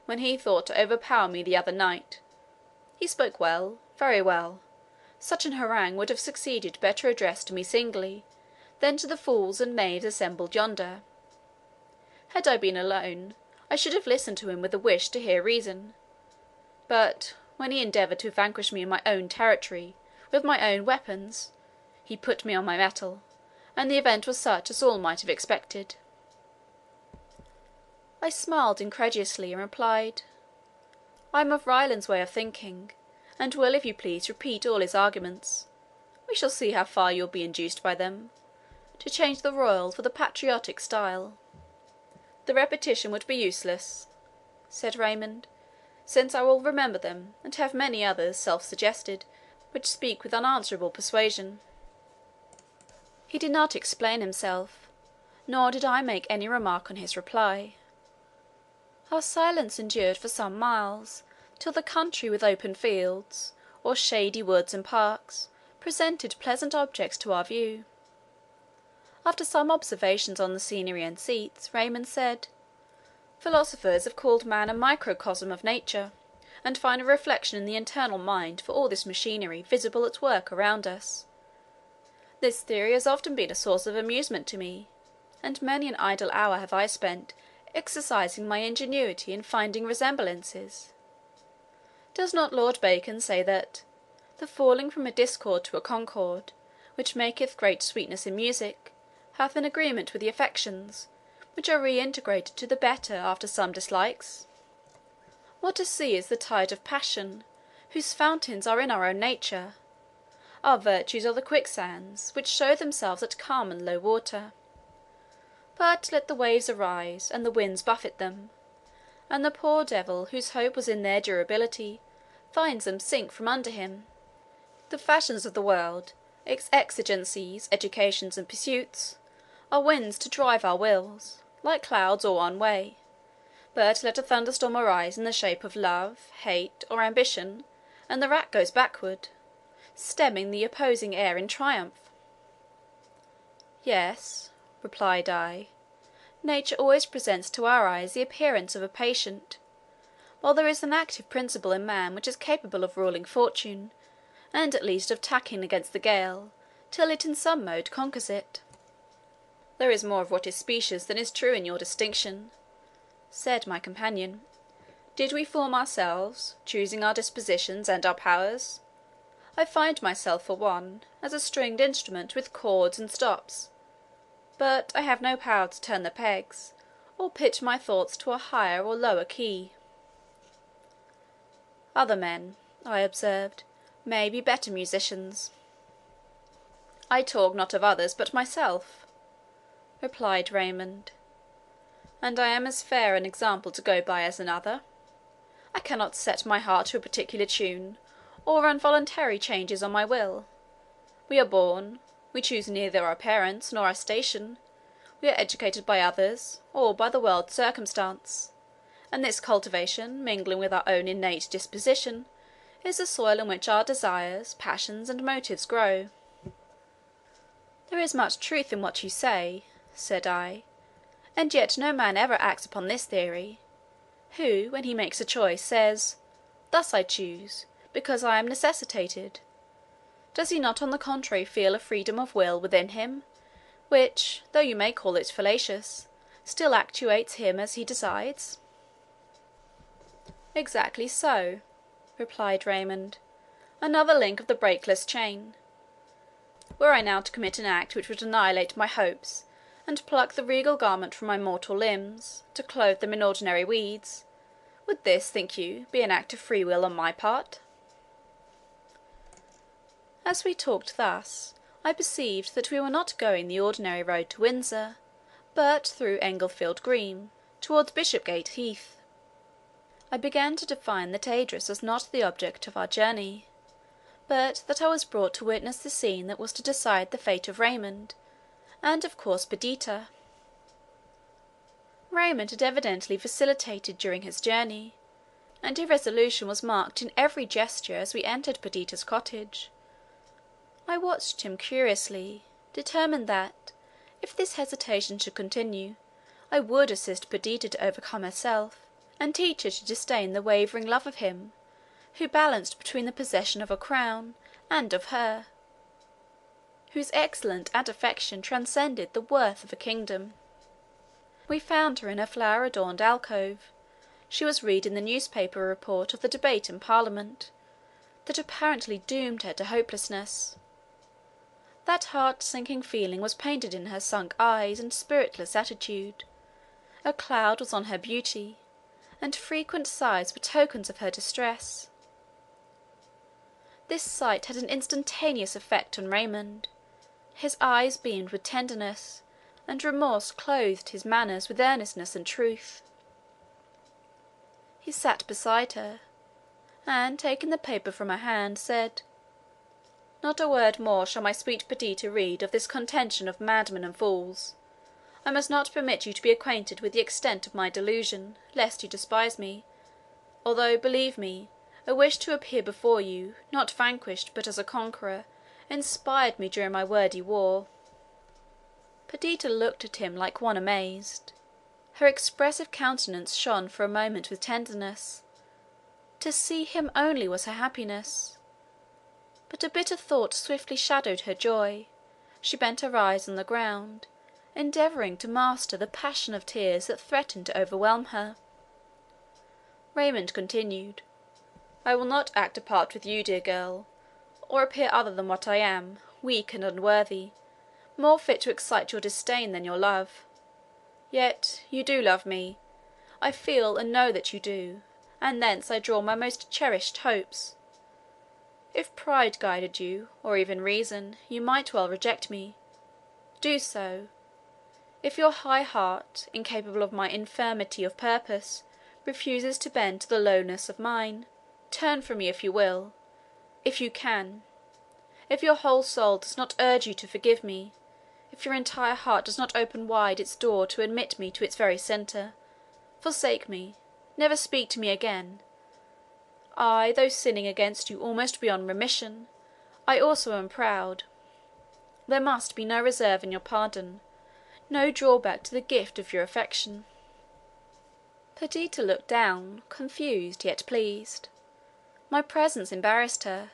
when he thought to overpower me the other night. He spoke well, very well. Such an harangue would have succeeded better addressed to me singly, than to the fools and knaves assembled yonder. Had I been alone, I should have listened to him with a wish to hear reason. But when he endeavoured to vanquish me in my own territory, with my own weapons, he put me on my mettle, and the event was such as all might have expected." I smiled incredulously, and replied, "I am of Ryland's way of thinking, and will, if you please, repeat all his arguments. We shall see how far you will be induced by them, to change the royal for the patriotic style." "The repetition would be useless," said Raymond, "since I will remember them, and have many others self-suggested, which speak with unanswerable persuasion." He did not explain himself, nor did I make any remark on his reply. Our silence endured for some miles, till the country with open fields, or shady woods and parks, presented pleasant objects to our view. After some observations on the scenery and seats, Raymond said, "Philosophers have called man a microcosm of nature, and find a reflection in the internal mind for all this machinery visible at work around us. This theory has often been a source of amusement to me, and many an idle hour have I spent exercising my ingenuity in finding resemblances. Does not Lord Bacon say that the falling from a discord to a concord, which maketh great sweetness in music, hath an agreement with the affections, which are reintegrated to the better after some dislikes? What a sea is the tide of passion, whose fountains are in our own nature! Our virtues are the quicksands, which show themselves at calm and low water. But let the waves arise, and the winds buffet them, and the poor devil, whose hope was in their durability, finds them sink from under him. The fashions of the world, its exigencies, educations, and pursuits, are winds to drive our wills, like clouds, all one way. But let a thunderstorm arise in the shape of love, hate, or ambition, and the rack goes backward, stemming the opposing air in triumph." "Yes," replied I, "nature always presents to our eyes the appearance of a patient, while there is an active principle in man which is capable of ruling fortune, and at least of tacking against the gale, till it in some mode conquers it." "There is more of what is specious than is true in your distinction," said my companion. "Did we form ourselves, choosing our dispositions and our powers? I find myself, for one, as a stringed instrument with cords and stops, but I have no power to turn the pegs, or pitch my thoughts to a higher or lower key." "Other men," I observed, "may be better musicians." "I talk not of others, but myself," replied Raymond; "and I am as fair an example to go by as another. I cannot set my heart to a particular tune, or run voluntary changes on my will. We are born; we choose neither our parents nor our station; we are educated by others, or by the world's circumstance; and this cultivation, mingling with our own innate disposition, is the soil in which our desires, passions, and motives grow." "There is much truth in what you say," said I, "and yet no man ever acts upon this theory, who, when he makes a choice, says, 'Thus I choose, because I am necessitated.' Does he not on the contrary feel a freedom of will within him, which, though you may call it fallacious, still actuates him as he decides?" "Exactly so," replied Raymond; "another link of the breakless chain. Were I now to commit an act which would annihilate my hopes, and pluck the regal garment from my mortal limbs, to clothe them in ordinary weeds, would this, think you, be an act of free will on my part?" As we talked thus, I perceived that we were not going the ordinary road to Windsor, but through Englefield Green, towards Bishopgate Heath. I began to divine that Idris was not the object of our journey, but that I was brought to witness the scene that was to decide the fate of Raymond, and of course Perdita. Raymond had evidently vacillated during his journey, and irresolution was marked in every gesture as we entered Perdita's cottage. I watched him curiously, determined that, if this hesitation should continue, I would assist Perdita to overcome herself, and teach her to disdain the wavering love of him who balanced between the possession of a crown and of her, whose excellence and affection transcended the worth of a kingdom. We found her in her flower-adorned alcove. She was reading the newspaper report of the debate in Parliament, that apparently doomed her to hopelessness. That heart-sinking feeling was painted in her sunk eyes and spiritless attitude. A cloud was on her beauty, and frequent sighs were tokens of her distress. This sight had an instantaneous effect on Raymond. His eyes beamed with tenderness, and remorse clothed his manners with earnestness and truth. He sat beside her, and taking the paper from her hand, said, "Not a word more shall my sweet Perdita read of this contention of madmen and fools. I must not permit you to be acquainted with the extent of my delusion, lest you despise me, although, believe me, a wish to appear before you, not vanquished, but as a conqueror, inspired me during my wordy war." Perdita looked at him like one amazed. Her expressive countenance shone for a moment with tenderness. To see him only was her happiness. But a bitter thought swiftly shadowed her joy. She bent her eyes on the ground, endeavouring to master the passion of tears that threatened to overwhelm her. Raymond continued, "I will not act a part with you, dear girl, or appear other than what I am, weak and unworthy, more fit to excite your disdain than your love. Yet you do love me. I feel and know that you do, and thence I draw my most cherished hopes. If pride guided you, or even reason, you might well reject me. Do so. If your high heart, incapable of my infirmity of purpose, refuses to bend to the lowness of mine, turn from me if you will, if you can. If your whole soul does not urge you to forgive me, if your entire heart does not open wide its door to admit me to its very centre, forsake me, never speak to me again. I, though sinning against you almost beyond remission, I also am proud. There must be no reserve in your pardon, no drawback to the gift of your affection." Perdita looked down, confused yet pleased. My presence embarrassed her,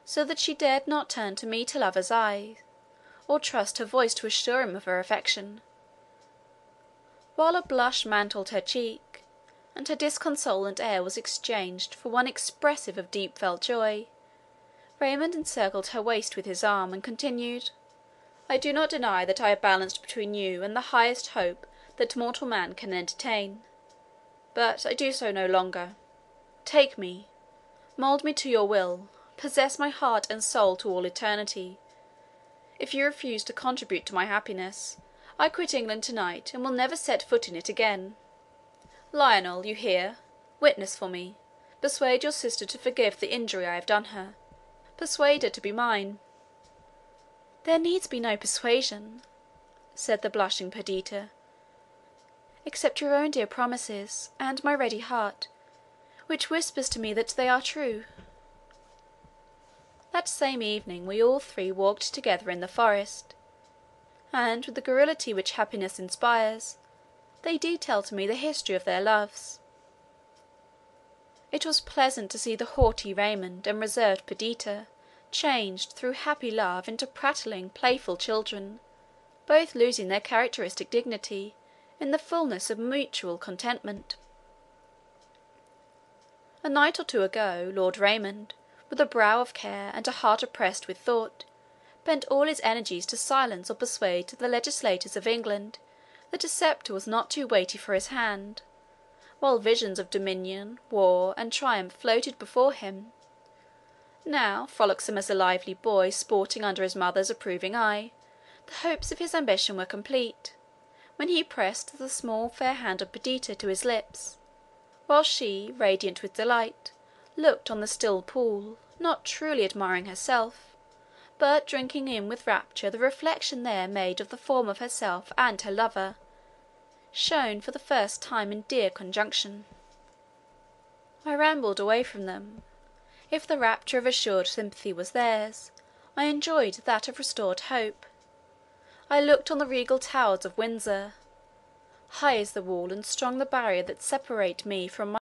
so that she dared not turn to meet her lover's eye, or trust her voice to assure him of her affection. While a blush mantled her cheek, and her disconsolate air was exchanged for one expressive of deep-felt joy, Raymond encircled her waist with his arm, and continued, "I do not deny that I have balanced between you and the highest hope that mortal man can entertain, but I do so no longer. Take me, mould me to your will, possess my heart and soul to all eternity. If you refuse to contribute to my happiness, I quit England tonight, and will never set foot in it again. Lionel, you hear? Witness for me. Persuade your sister to forgive the injury I have done her. Persuade her to be mine." "There needs be no persuasion," said the blushing Perdita, "except your own dear promises, and my ready heart, which whispers to me that they are true." That same evening we all three walked together in the forest, and with the garrulity which happiness inspires, they detailed to me the history of their loves. It was pleasant to see the haughty Raymond and reserved Perdita changed through happy love into prattling, playful children, both losing their characteristic dignity in the fullness of mutual contentment. A night or two ago, Lord Raymond, with a brow of care and a heart oppressed with thought, bent all his energies to silence or persuade the legislators of England that a sceptre was not too weighty for his hand, while visions of dominion, war, and triumph floated before him. Now, frolicsome as a lively boy sporting under his mother's approving eye, the hopes of his ambition were complete, when he pressed the small fair hand of Perdita to his lips, while she, radiant with delight, looked on the still pool, not truly admiring herself, but drinking in with rapture the reflection there made of the form of herself and her lover, shown for the first time in dear conjunction. I rambled away from them. If the rapture of assured sympathy was theirs, I enjoyed that of restored hope. I looked on the regal towers of Windsor. High is the wall and strong the barrier that separate me from